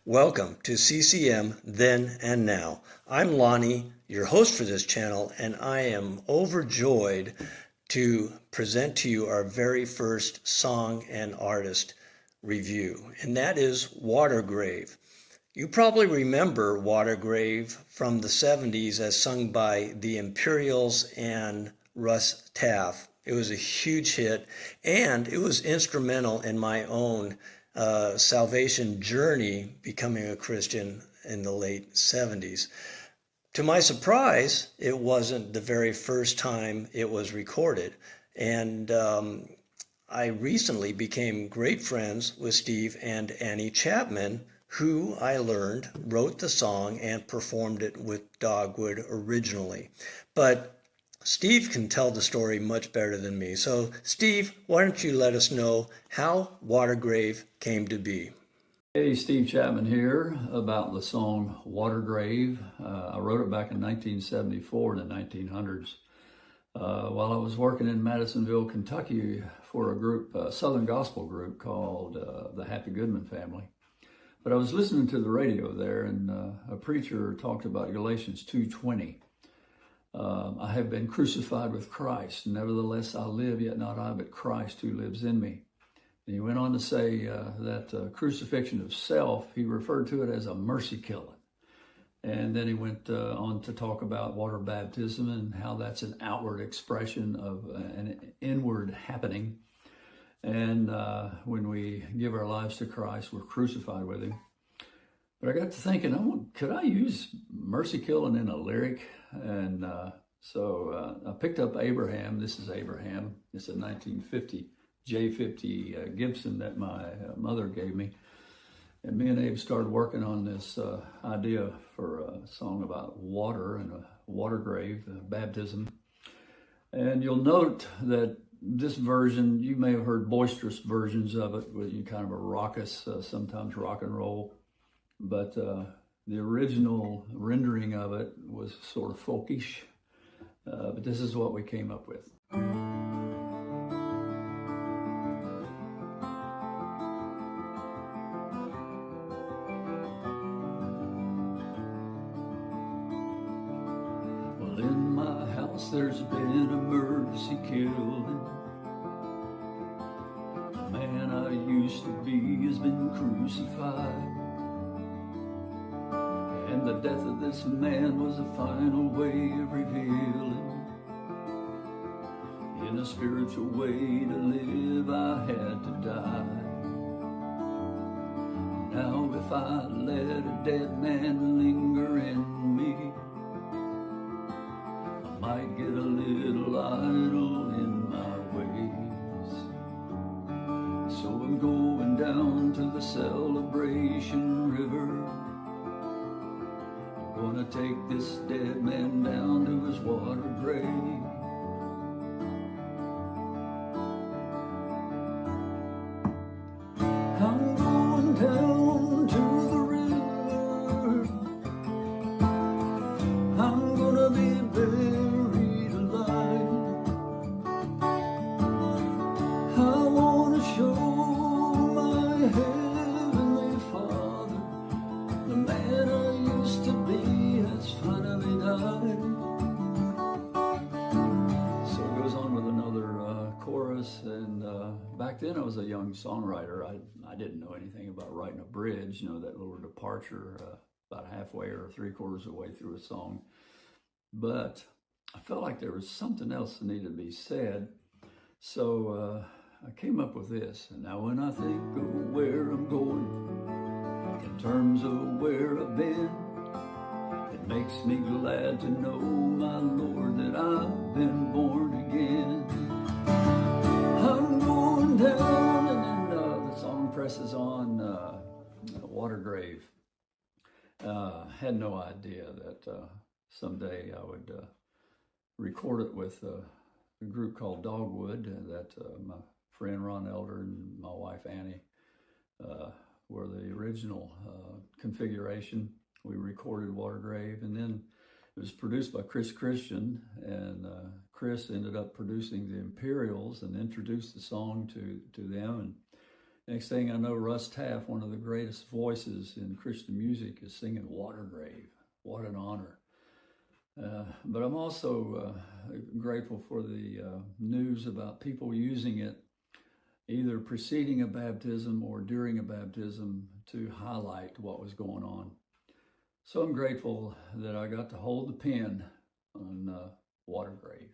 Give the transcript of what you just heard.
Welcome to CCM Then and Now. I'm Lonnie, your host for this channel, and I am overjoyed to present to you our very first song and artist review, and that is Watergrave. You probably remember Watergrave from the 70s as sung by the Imperials and Russ Taff. It was a huge hit, and it was instrumental in my own salvation journey, becoming a Christian in the late 70s. To my surprise, it wasn't the very first time it was recorded. And I recently became great friends with Steve and Annie Chapman, who I learned wrote the song and performed it with Dogwood originally. But Steve can tell the story much better than me. So, Steve, why don't you let us know how Watergrave came to be? Hey, Steve Chapman here about the song Watergrave. I wrote it back in 1974 in the 1900s while I was working in Madisonville, Kentucky for a group, a Southern gospel group called the Happy Goodman Family. But I was listening to the radio there, and a preacher talked about Galatians 2:20. I have been crucified with Christ. Nevertheless, I live, yet not I, but Christ who lives in me. And he went on to say that crucifixion of self, he referred to it as a mercy killing. And then he went on to talk about water baptism and how that's an outward expression of an inward happening. And when we give our lives to Christ, we're crucified with him. But I got to thinking, could I use mercy killing in a lyric? And so I picked up Abraham. This is Abraham. It's a 1950 J50 Gibson that my mother gave me. And me and Abe started working on this idea for a song about water and a water grave, baptism. And you'll note that this version, you may have heard boisterous versions of it, with kind of a raucous, sometimes rock and roll. But the original rendering of it was sort of folkish. But this is what we came up with. Well, in my house there's been a mercy killing. The man I used to be has been crucified. And the death of this man was a final way of revealing. In a spiritual way to live, I had to die. Now if I let a dead man linger in me, I might get a little idle in my ways. So I'm going down to the celebration river. Gonna take this dead man down to his water grave. I'm going down to the river. I'm gonna be buried alive. I wanna show my heavenly Father the man I used to be has finally died. So it goes on with another chorus, and back then I was a young songwriter. I didn't know anything about writing a bridge, that little departure about halfway or three-quarters of the way through a song. But I felt like there was something else that needed to be said, so I came up with this. And now when I think of where I'm going, in terms of where I've been, it makes me glad to know, my Lord, that I've been born again. I'm going down, and then the song presses on, Watergrave. Had no idea that someday I would record it with a group called Dogwood that my friend Ron Elder and my wife Annie were the original configuration. We recorded Watergrave, and then it was produced by Chris Christian, and Chris ended up producing the Imperials and introduced the song to them. And Next thing I know, Russ Taff, one of the greatest voices in Christian music, is singing Water Grave. What an honor. But I'm also grateful for the news about people using it either preceding a baptism or during a baptism to highlight what was going on. So I'm grateful that I got to hold the pen on Water Grave.